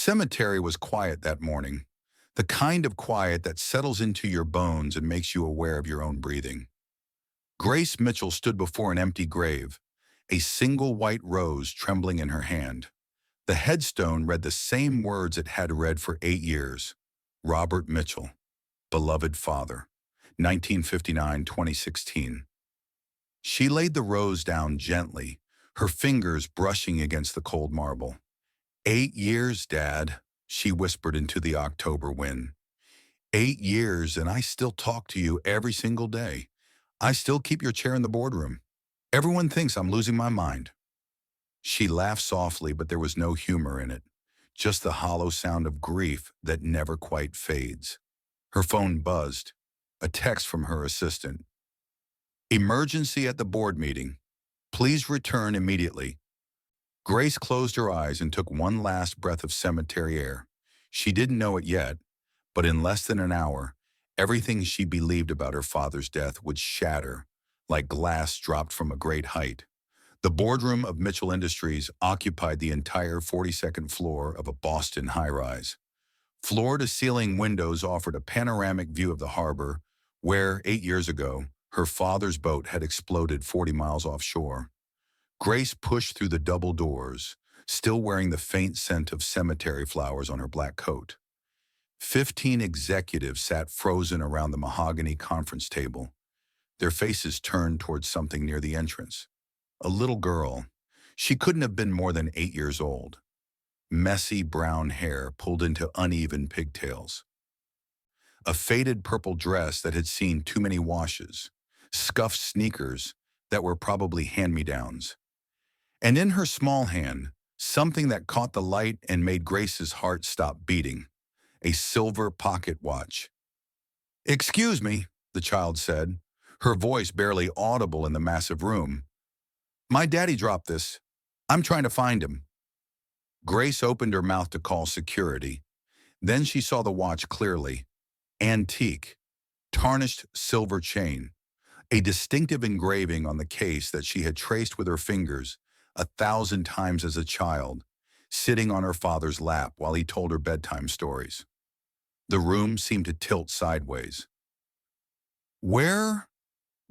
cemetery was quiet that morning, the kind of quiet that settles into your bones and makes you aware of your own breathing. Grace Mitchell stood before an empty grave, a single white rose trembling in her hand. The headstone read the same words it had read for 8 years. Robert Mitchell, beloved father, 1959-2016. She laid the rose down gently, her fingers brushing against the cold marble. 8 years, Dad, she whispered into the October wind. 8 years, and I still talk to you every single day. I still keep your chair in the boardroom. Everyone thinks I'm losing my mind. She laughed softly, but there was no humor in it, just the hollow sound of grief that never quite fades. Her phone buzzed, a text from her assistant. Emergency at the board meeting. Please return immediately. Grace closed her eyes and took one last breath of cemetery air. She didn't know it yet, but in less than an hour, everything she believed about her father's death would shatter, like glass dropped from a great height. The boardroom of Mitchell Industries occupied the entire 42nd floor of a Boston high-rise. Floor-to-ceiling windows offered a panoramic view of the harbor, where, 8 years ago, her father's boat had exploded 40 miles offshore. Grace pushed through the double doors, still wearing the faint scent of cemetery flowers on her black coat. 15 executives sat frozen around the mahogany conference table, their faces turned towards something near the entrance. A little girl. She couldn't have been more than 8 years old. Messy brown hair pulled into uneven pigtails. A faded purple dress that had seen too many washes. Scuffed sneakers that were probably hand-me-downs. And in her small hand, something that caught the light and made Grace's heart stop beating. A silver pocket watch. "Excuse me," the child said, her voice barely audible in the massive room. "My daddy dropped this. I'm trying to find him." Grace opened her mouth to call security. Then she saw the watch clearly. Antique. Tarnished silver chain. A distinctive engraving on the case that she had traced with her fingers 1,000 times as a child, sitting on her father's lap while he told her bedtime stories. The room seemed to tilt sideways. "Where?"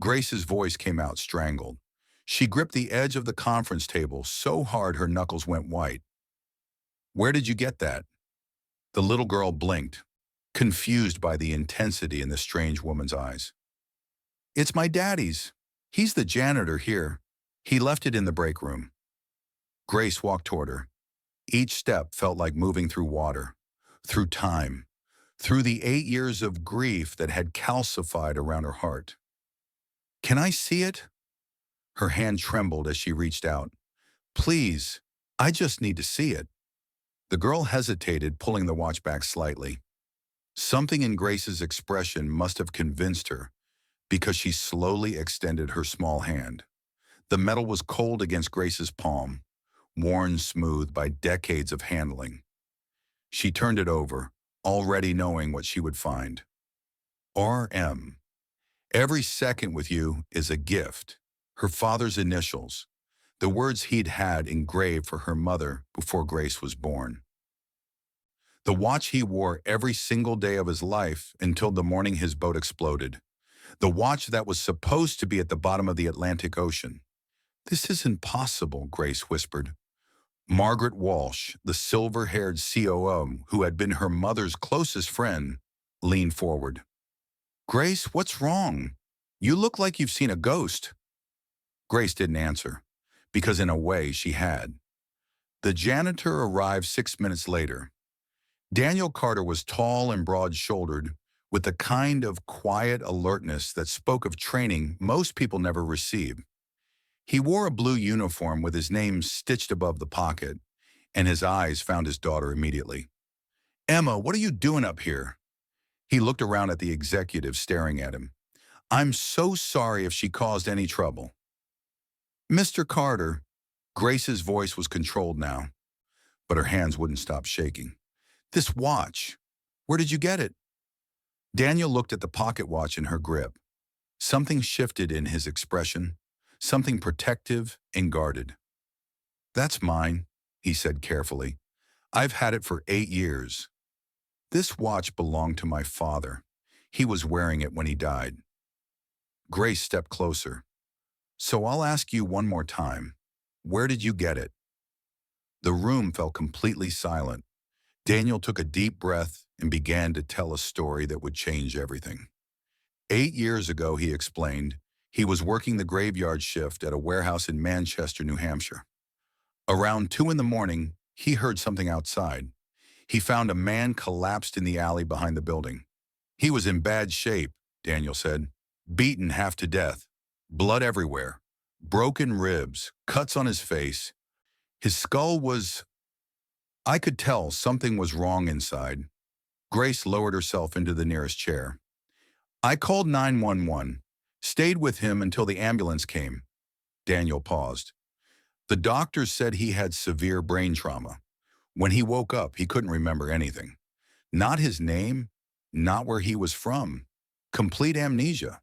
Grace's voice came out strangled. She gripped the edge of the conference table so hard her knuckles went white. "Where did you get that?" The little girl blinked, confused by the intensity in the strange woman's eyes. "It's my daddy's. He's the janitor here. He left it in the break room." Grace walked toward her. Each step felt like moving through water, through time, through the 8 years of grief that had calcified around her heart. "Can I see it?" Her hand trembled as she reached out. "Please, I just need to see it." The girl hesitated, pulling the watch back slightly. Something in Grace's expression must have convinced her, because she slowly extended her small hand. The metal was cold against Grace's palm, worn smooth by decades of handling. She turned it over, already knowing what she would find. "RM. Every second with you is a gift." Her father's initials, the words he'd had engraved for her mother before Grace was born. The watch he wore every single day of his life until the morning his boat exploded. The watch that was supposed to be at the bottom of the Atlantic Ocean. "This isn't possible," Grace whispered. Margaret Walsh, the silver-haired COO who had been her mother's closest friend, leaned forward. "Grace, what's wrong? You look like you've seen a ghost." Grace didn't answer, because in a way she had. The janitor arrived 6 minutes later. Daniel Carter was tall and broad-shouldered, with the kind of quiet alertness that spoke of training most people never receive. He wore a blue uniform with his name stitched above the pocket, and his eyes found his daughter immediately. "Emma, what are you doing up here?" He looked around at the executive staring at him. "I'm so sorry if she caused any trouble." "Mr. Carter," Grace's voice was controlled now, but her hands wouldn't stop shaking. "This watch, where did you get it?" Daniel looked at the pocket watch in her grip. Something shifted in his expression, something protective and guarded. "That's mine," he said carefully. I've had it for 8 years. This watch belonged to my father. He was wearing it when he died. Grace stepped closer. So I'll ask you one more time. Where did you get it? The room fell completely silent. Daniel took a deep breath and began to tell a story that would change everything. 8 years ago, he explained, he was working the graveyard shift at a warehouse in Manchester, New Hampshire. Around 2 in the morning, he heard something outside. He found a man collapsed in the alley behind the building. He was in bad shape, Daniel said, beaten half to death, blood everywhere, broken ribs, cuts on his face. His skull was... I could tell something was wrong inside. Grace lowered herself into the nearest chair. I called 911, stayed with him until the ambulance came. Daniel paused. The doctors said he had severe brain trauma. When he woke up, he couldn't remember anything. Not his name, not where he was from. Complete amnesia.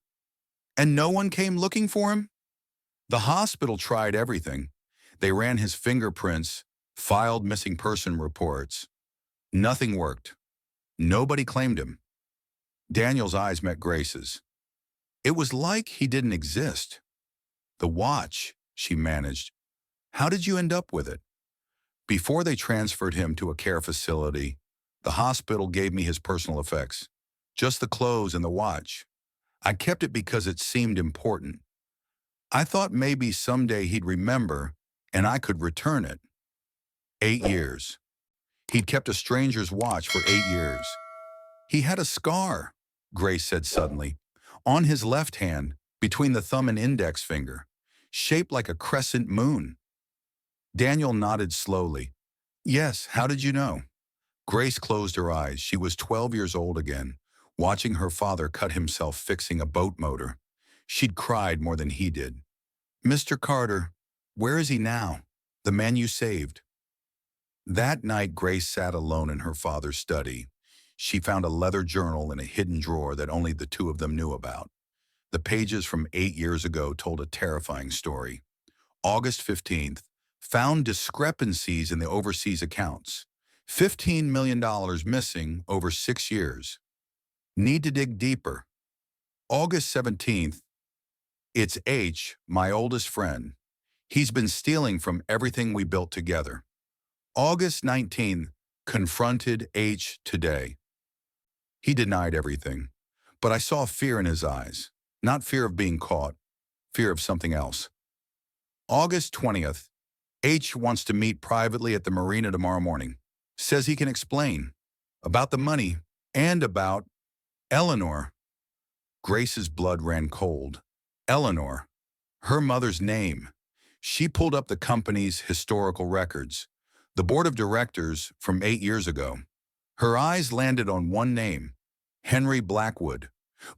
And no one came looking for him? The hospital tried everything. They ran his fingerprints, filed missing person reports. Nothing worked. Nobody claimed him. Daniel's eyes met Grace's. It was like he didn't exist. The watch, she managed. How did you end up with it? Before they transferred him to a care facility, the hospital gave me his personal effects. Just the clothes and the watch. I kept it because it seemed important. I thought maybe someday he'd remember and I could return it. 8 years. He'd kept a stranger's watch for 8 years. He had a scar, Grace said suddenly, on his left hand, between the thumb and index finger, shaped like a crescent moon. Daniel nodded slowly. Yes, how did you know? Grace closed her eyes. She was 12 years old again, watching her father cut himself fixing a boat motor. She'd cried more than he did. Mr. Carter, where is he now? The man you saved. That night, Grace sat alone in her father's study. She found a leather journal in a hidden drawer that only the two of them knew about. The pages from 8 years ago told a terrifying story. August 15th, found discrepancies in the overseas accounts. $15 million missing over 6 years. Need to dig deeper. August 17th, it's H, my oldest friend. He's been stealing from everything we built together. August 19th, confronted H today. He denied everything, but I saw fear in his eyes. Not fear of being caught, fear of something else. August 20th, H wants to meet privately at the marina tomorrow morning. Says he can explain about the money and about Eleanor. Grace's blood ran cold. Eleanor, her mother's name. She pulled up the company's historical records, the board of directors from 8 years ago. Her eyes landed on one name, Henry Blackwood,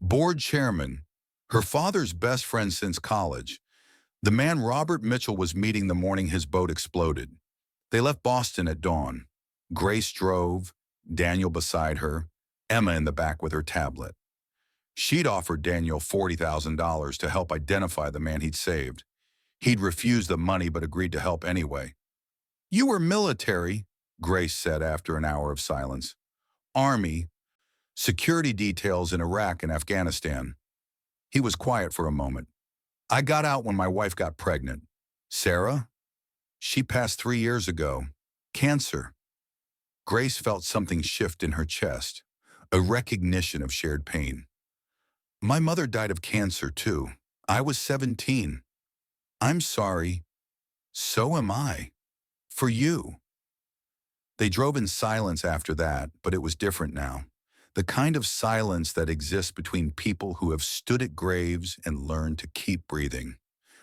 board chairman, her father's best friend since college. The man Robert Mitchell was meeting the morning his boat exploded. They left Boston at dawn. Grace drove, Daniel beside her, Emma in the back with her tablet. She'd offered Daniel $40,000 to help identify the man he'd saved. He'd refused the money but agreed to help anyway. You were military, Grace said after an hour of silence. Army, security details in Iraq and Afghanistan. He was quiet for a moment. I got out when my wife got pregnant. Sarah? She passed 3 years ago. Cancer. Grace felt something shift in her chest, a recognition of shared pain. My mother died of cancer too. I was 17. I'm sorry. So am I. For you. They drove in silence after that, but it was different now. The kind of silence that exists between people who have stood at graves and learned to keep breathing.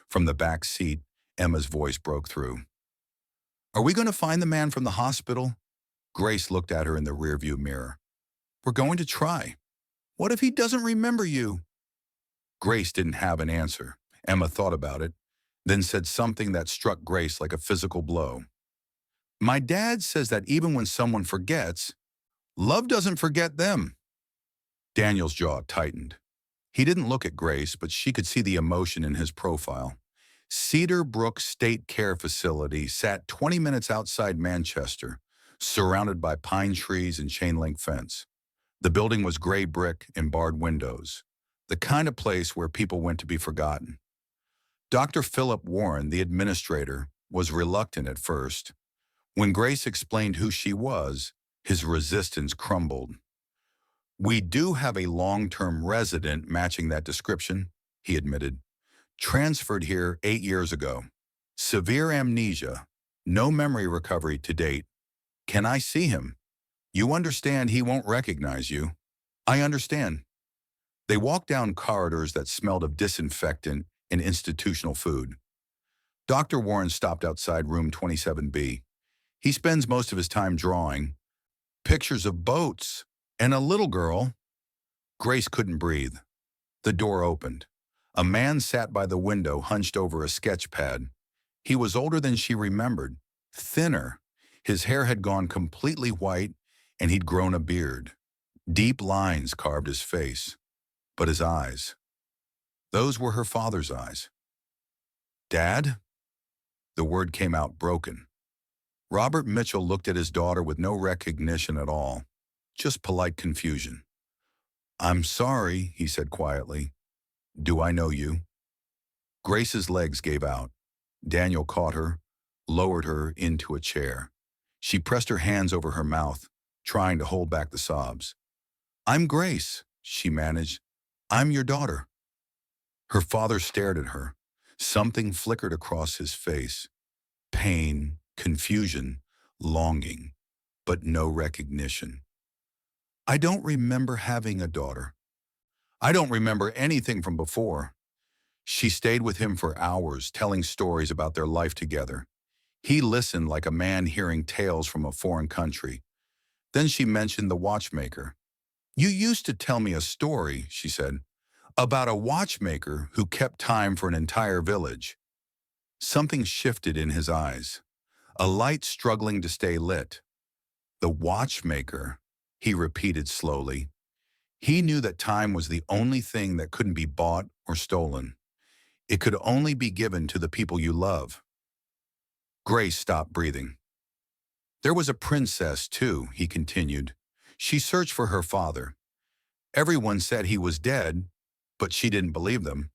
From the back seat, Emma's voice broke through. Are we going to find the man from the hospital? Grace looked at her in the rearview mirror. We're going to try. What if he doesn't remember you? Grace didn't have an answer. Emma thought about it, then said something that struck Grace like a physical blow. My dad says that even when someone forgets, love doesn't forget them. Daniel's jaw tightened. He didn't look at Grace, but she could see the emotion in his profile. Cedar Brook State Care Facility sat 20 minutes outside Manchester, surrounded by pine trees and chain-link fence. The building was gray brick and barred windows, the kind of place where people went to be forgotten. Dr. Philip Warren, the administrator, was reluctant at first. When Grace explained who she was, his resistance crumbled. "We do have a long-term resident matching that description," he admitted. "Transferred here 8 years ago. Severe amnesia. No memory recovery to date. Can I see him? You understand he won't recognize you." "I understand." They walked down corridors that smelled of disinfectant and institutional food. Dr. Warren stopped outside room 27B. He spends most of his time drawing pictures of boats and a little girl. Grace couldn't breathe. The door opened. A man sat by the window, hunched over a sketch pad. He was older than she remembered, thinner. His hair had gone completely white, and he'd grown a beard. Deep lines carved his face. But his eyes, those were her father's eyes. "Dad?" The word came out broken. Robert Mitchell looked at his daughter with no recognition at all, just polite confusion. "I'm sorry," he said quietly. "Do I know you?" Grace's legs gave out. Daniel caught her, lowered her into a chair. She pressed her hands over her mouth, trying to hold back the sobs. "I'm Grace," she managed. "I'm your daughter." Her father stared at her. Something flickered across his face. Pain, confusion, longing, but no recognition. "I don't remember having a daughter. I don't remember anything from before." She stayed with him for hours, telling stories about their life together. He listened like a man hearing tales from a foreign country. Then she mentioned the watchmaker. "You used to tell me a story," she said, "about a watchmaker who kept time for an entire village." Something shifted in his eyes, a light struggling to stay lit. "The watchmaker," he repeated slowly. He knew that time was the only thing that couldn't be bought or stolen. It could only be given to the people you love. Grace stopped breathing. "There was a princess, too," he continued. "She searched for her father. Everyone said he was dead, but she didn't believe them.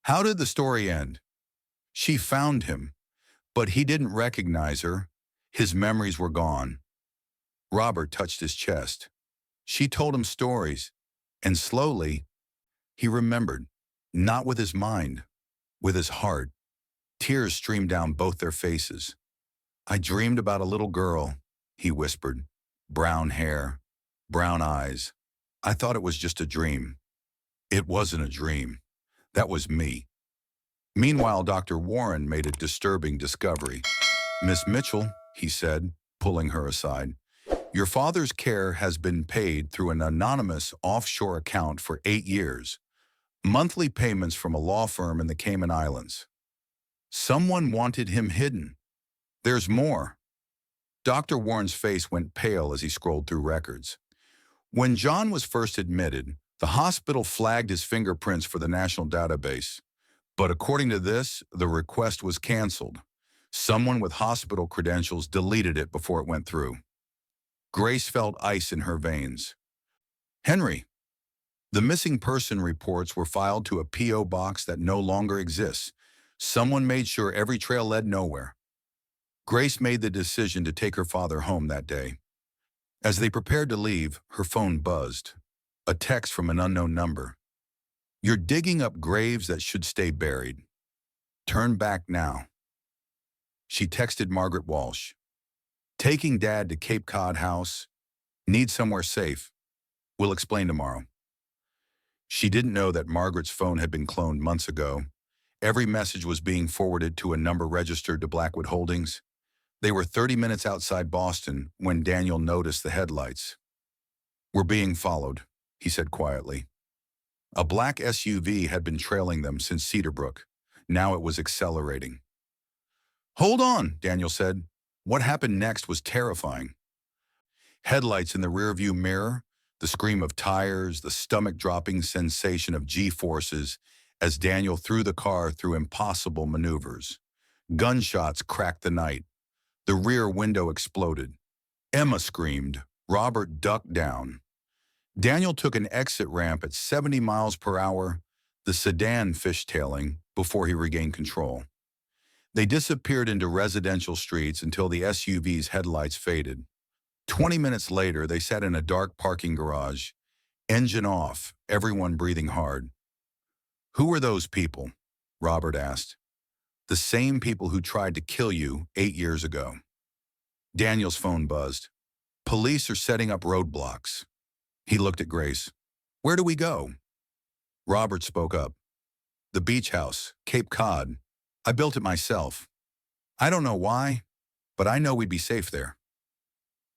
How did the story end? She found him, but he didn't recognize her. His memories were gone." Robert touched his chest. She told him stories, and slowly, he remembered, not with his mind, with his heart. Tears streamed down both their faces. "I dreamed about a little girl," he whispered. "Brown hair, brown eyes. I thought it was just a dream." "It wasn't a dream. That was me." Meanwhile, Dr. Warren made a disturbing discovery. "Miss Mitchell," he said, pulling her aside, "your father's care has been paid through an anonymous offshore account for 8 years. Monthly payments from a law firm in the Cayman Islands. Someone wanted him hidden. There's more." Dr. Warren's face went pale as he scrolled through records. When John was first admitted, the hospital flagged his fingerprints for the national database. But according to this, the request was canceled. Someone with hospital credentials deleted it before it went through. Grace felt ice in her veins. "Henry, the missing person reports were filed to a P.O. box that no longer exists. Someone made sure every trail led nowhere." Grace made the decision to take her father home that day. As they prepared to leave, her phone buzzed. A text from an unknown number. "You're digging up graves that should stay buried. Turn back now." She texted Margaret Walsh. "Taking Dad to Cape Cod House. Need somewhere safe. We'll explain tomorrow." She didn't know that Margaret's phone had been cloned months ago. Every message was being forwarded to a number registered to Blackwood Holdings. They were 30 minutes outside Boston when Daniel noticed the headlights. "We're being followed," he said quietly. A black SUV had been trailing them since Cedarbrook. Now it was accelerating. "Hold on," Daniel said. What happened next was terrifying. Headlights in the rearview mirror, the scream of tires, the stomach-dropping sensation of G-forces as Daniel threw the car through impossible maneuvers. Gunshots cracked the night. The rear window exploded. Emma screamed. Robert ducked down. Daniel took an exit ramp at 70 miles per hour, the sedan fishtailing, before he regained control. They disappeared into residential streets until the SUV's headlights faded. 20 minutes later, they sat in a dark parking garage, engine off, everyone breathing hard. "Who were those people?" Robert asked. "The same people who tried to kill you 8 years ago." Daniel's phone buzzed. "Police are setting up roadblocks." He looked at Grace. "Where do we go?" Robert spoke up. "The beach house, Cape Cod. I built it myself. I don't know why, but I know we'd be safe there."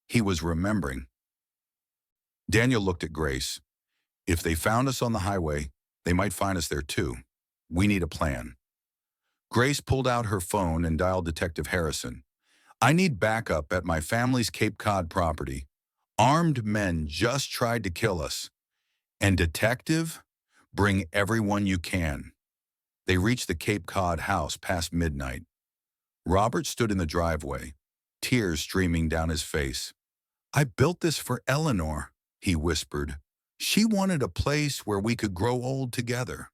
He was remembering. Daniel looked at Grace. "If they found us on the highway, they might find us there too. We need a plan." Grace pulled out her phone and dialed Detective Harrison. "I need backup at my family's Cape Cod property. Armed men just tried to kill us. And detective, bring everyone you can." They reached the Cape Cod house past midnight. Robert stood in the driveway, tears streaming down his face. "I built this for Eleanor," he whispered. "She wanted a place where we could grow old together."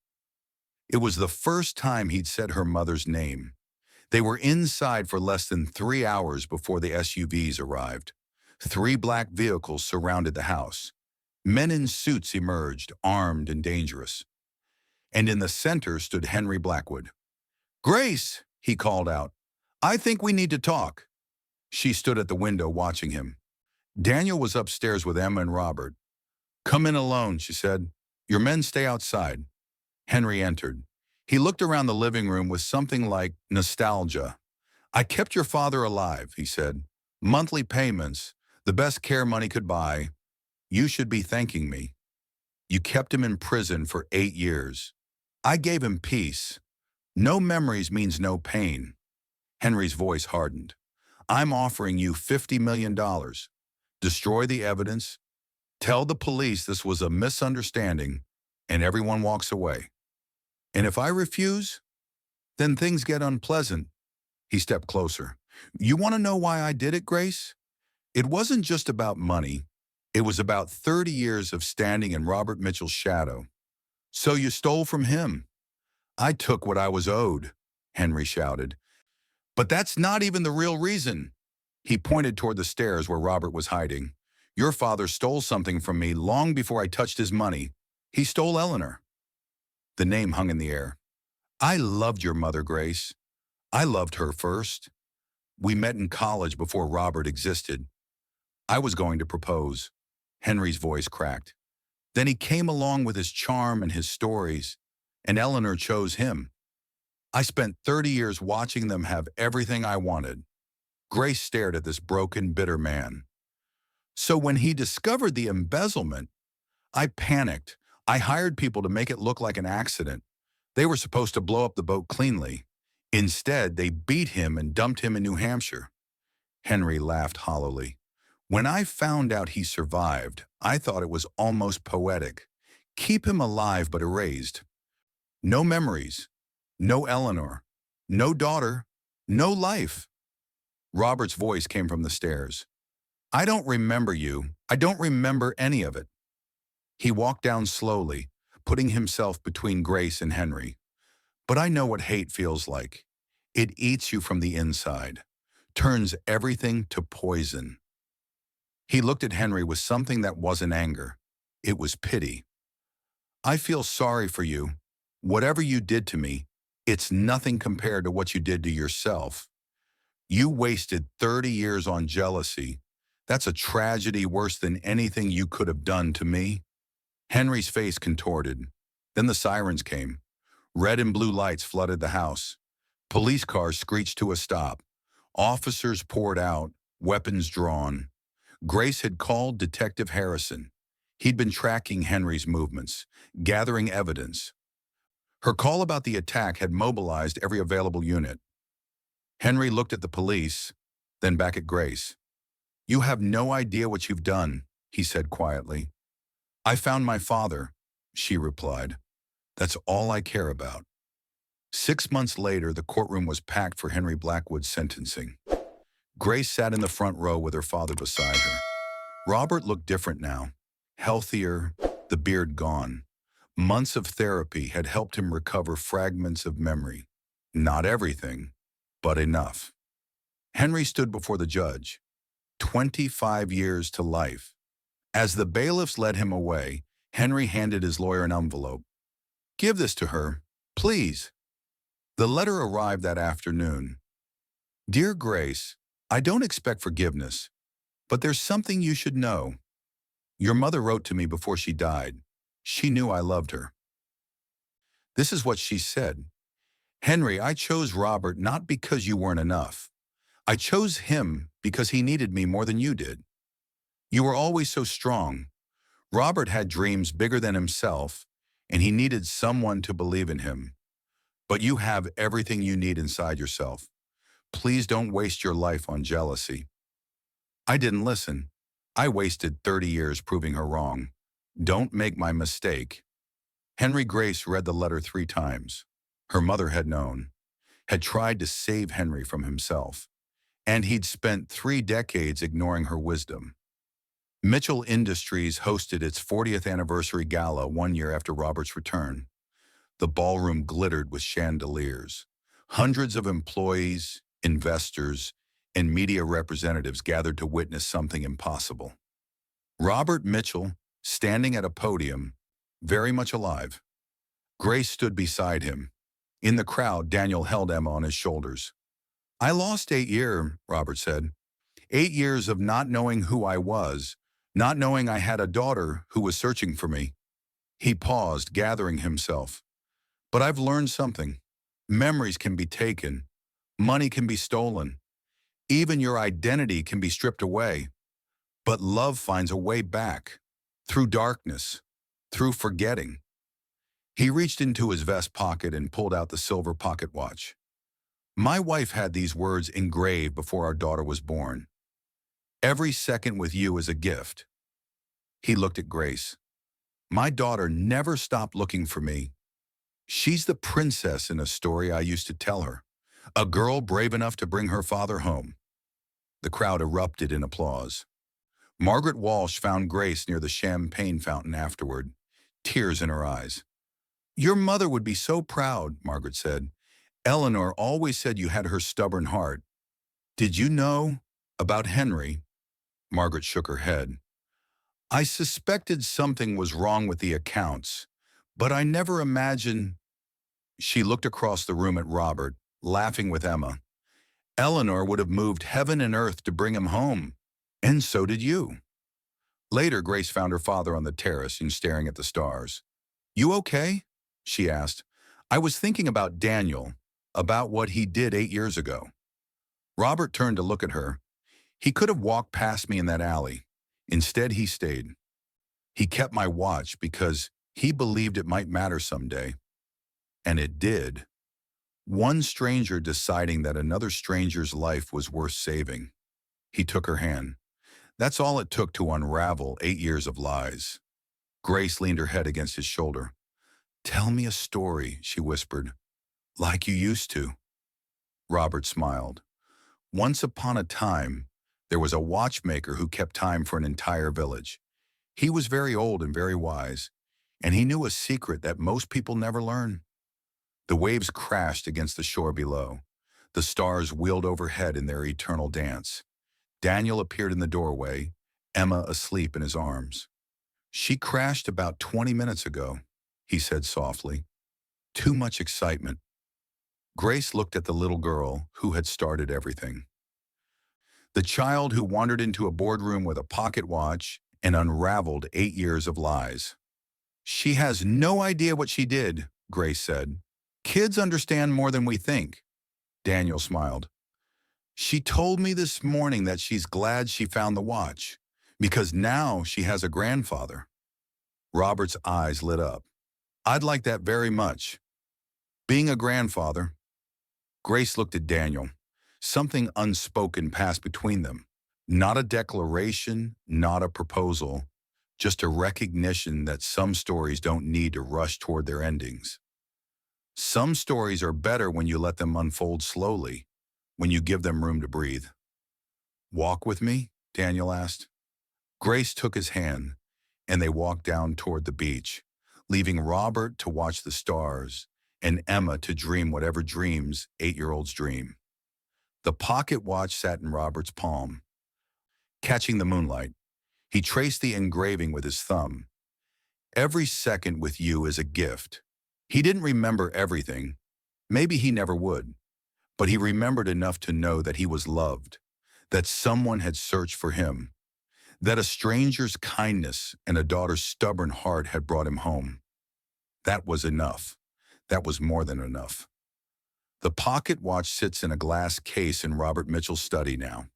It was the first time he'd said her mother's name. They were inside for less than 3 hours before the SUVs arrived. 3 black vehicles surrounded the house. Men in suits emerged, armed and dangerous. And in the center stood Henry Blackwood. "Grace," he called out, "I think we need to talk." She stood at the window watching him. Daniel was upstairs with Emma and Robert. "Come in alone," she said. "Your men stay outside." Henry entered. He looked around the living room with something like nostalgia. "I kept your father alive," he said. "Monthly payments, the best care money could buy. You should be thanking me. You kept him in prison for 8 years. I gave him peace. No memories means no pain." Henry's voice hardened. "I'm offering you $50 million. Destroy the evidence. Tell the police this was a misunderstanding, and everyone walks away. And if I refuse, then things get unpleasant." He stepped closer. "You want to know why I did it, Grace? It wasn't just about money. It was about 30 years of standing in Robert Mitchell's shadow. So you stole from him." "I took what I was owed," Henry shouted. "But that's not even the real reason." He pointed toward the stairs where Robert was hiding. "Your father stole something from me long before I touched his money. He stole Eleanor." The name hung in the air. "I loved your mother, Grace. I loved her first. We met in college before Robert existed. I was going to propose." Henry's voice cracked. "Then he came along with his charm and his stories, and Eleanor chose him. I spent 30 years watching them have everything I wanted." Grace stared at this broken, bitter man. "So when he discovered the embezzlement, I panicked. I hired people to make it look like an accident. They were supposed to blow up the boat cleanly. Instead, they beat him and dumped him in New Hampshire." Henry laughed hollowly. "When I found out he survived, I thought it was almost poetic. Keep him alive but erased. No memories, no Eleanor, no daughter, no life." Robert's voice came from the stairs. "I don't remember you. I don't remember any of it." He walked down slowly, putting himself between Grace and Henry. "But I know what hate feels like. It eats you from the inside, turns everything to poison." He looked at Henry with something that wasn't anger. It was pity. "I feel sorry for you. Whatever you did to me, it's nothing compared to what you did to yourself. You wasted 30 years on jealousy. That's a tragedy worse than anything you could have done to me." Henry's face contorted. Then the sirens came. Red and blue lights flooded the house. Police cars screeched to a stop. Officers poured out, weapons drawn. Grace had called Detective Harrison. He'd been tracking Henry's movements, gathering evidence. Her call about the attack had mobilized every available unit. Henry looked at the police, then back at Grace. "You have no idea what you've done," he said quietly. "I found my father," she replied. "That's all I care about." 6 months later, the courtroom was packed for Henry Blackwood's sentencing. Grace sat in the front row with her father beside her. Robert looked different now, healthier, the beard gone. Months of therapy had helped him recover fragments of memory. Not everything, but enough. Henry stood before the judge. 25 years to life. As the bailiffs led him away, Henry handed his lawyer an envelope. "Give this to her, please." The letter arrived that afternoon. "Dear Grace, I don't expect forgiveness, but there's something you should know. Your mother wrote to me before she died. She knew I loved her." This is what she said. "Henry, I chose Robert not because you weren't enough. I chose him because he needed me more than you did. You were always so strong. Robert had dreams bigger than himself, and he needed someone to believe in him. But you have everything you need inside yourself. Please don't waste your life on jealousy." I didn't listen. I wasted 30 years proving her wrong. Don't make my mistake. Henry Grace read the letter 3 times. Her mother had known, had tried to save Henry from himself, and he'd spent 3 decades ignoring her wisdom. Mitchell Industries hosted its 40th anniversary gala 1 year after Robert's return. The ballroom glittered with chandeliers. Hundreds of employees, investors, and media representatives gathered to witness something impossible. Robert Mitchell, standing at a podium, very much alive. Grace stood beside him. In the crowd, Daniel held Emma on his shoulders. "I lost 8 years," Robert said. 8 years of not knowing who I was, not knowing I had a daughter who was searching for me." He paused, gathering himself. "But I've learned something. Memories can be taken. Money can be stolen. Even your identity can be stripped away. But love finds a way back. Through darkness. Through forgetting." He reached into his vest pocket and pulled out the silver pocket watch. "My wife had these words engraved before our daughter was born. Every second with you is a gift." He looked at Grace. "My daughter never stopped looking for me. She's the princess in a story I used to tell her. A girl brave enough to bring her father home." The crowd erupted in applause. Margaret Walsh found Grace near the champagne fountain afterward, tears in her eyes. "Your mother would be so proud," Margaret said. "Eleanor always said you had her stubborn heart. Did you know about Henry?" Margaret shook her head. "I suspected something was wrong with the accounts, but I never imagined." She looked across the room at Robert, laughing with Emma. "Eleanor would have moved heaven and earth to bring him home, and so did you." Later, Grace found her father on the terrace and staring at the stars. "You okay?" she asked. "I was thinking about Daniel, about what he did 8 years ago." Robert turned to look at her. "He could have walked past me in that alley. Instead, he stayed. He kept my watch because he believed it might matter someday. And it did. One stranger deciding that another stranger's life was worth saving." He took her hand. "That's all it took to unravel 8 years of lies." Grace leaned her head against his shoulder. "Tell me a story," she whispered. "Like you used to." Robert smiled. "Once upon a time, there was a watchmaker who kept time for an entire village. He was very old and very wise, and he knew a secret that most people never learn." The waves crashed against the shore below. The stars wheeled overhead in their eternal dance. Daniel appeared in the doorway, Emma asleep in his arms. "She crashed about 20 minutes ago," he said softly. "Too much excitement." Grace looked at the little girl who had started everything. The child who wandered into a boardroom with a pocket watch and unraveled 8 years of lies. "She has no idea what she did," Grace said. "Kids understand more than we think." Daniel smiled. "She told me this morning that she's glad she found the watch, because now she has a grandfather." Robert's eyes lit up. "I'd like that very much. Being a grandfather." Grace looked at Daniel. Something unspoken passed between them. Not a declaration, not a proposal, just a recognition that some stories don't need to rush toward their endings. Some stories are better when you let them unfold slowly, when you give them room to breathe. Walk with me? Daniel asked. Grace took his hand, and they walked down toward the beach, leaving Robert to watch the stars and Emma to dream whatever dreams 8-year-olds dream. The pocket watch sat in Robert's palm. Catching the moonlight, he traced the engraving with his thumb. Every second with you is a gift. He didn't remember everything. Maybe he never would. But he remembered enough to know that he was loved, that someone had searched for him, that a stranger's kindness and a daughter's stubborn heart had brought him home. That was enough. That was more than enough. The pocket watch sits in a glass case in Robert Mitchell's study now.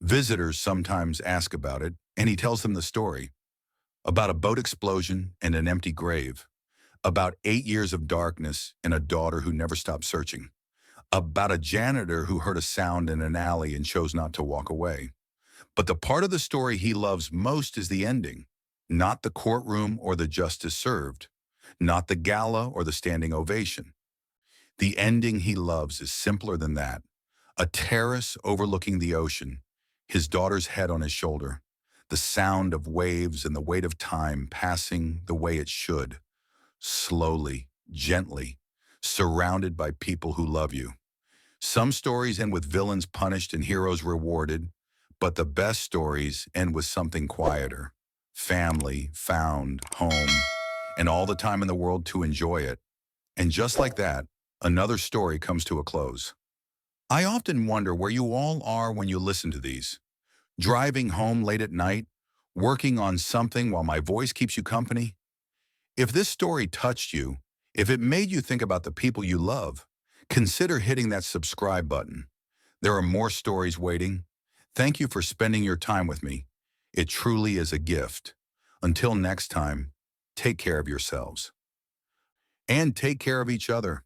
Visitors sometimes ask about it, and he tells them the story. About a boat explosion and an empty grave. About 8 years of darkness and a daughter who never stopped searching. About a janitor who heard a sound in an alley and chose not to walk away. But the part of the story he loves most is the ending. Not the courtroom or the justice served. Not the gala or the standing ovation. The ending he loves is simpler than that. A terrace overlooking the ocean, his daughter's head on his shoulder, the sound of waves and the weight of time passing the way it should, slowly, gently, surrounded by people who love you. Some stories end with villains punished and heroes rewarded, but the best stories end with something quieter. Family, found, home, and all the time in the world to enjoy it. And just like that, another story comes to a close. I often wonder where you all are when you listen to these. Driving home late at night, working on something while my voice keeps you company. If this story touched you, if it made you think about the people you love, consider hitting that subscribe button. There are more stories waiting. Thank you for spending your time with me. It truly is a gift. Until next time, take care of yourselves. And take care of each other.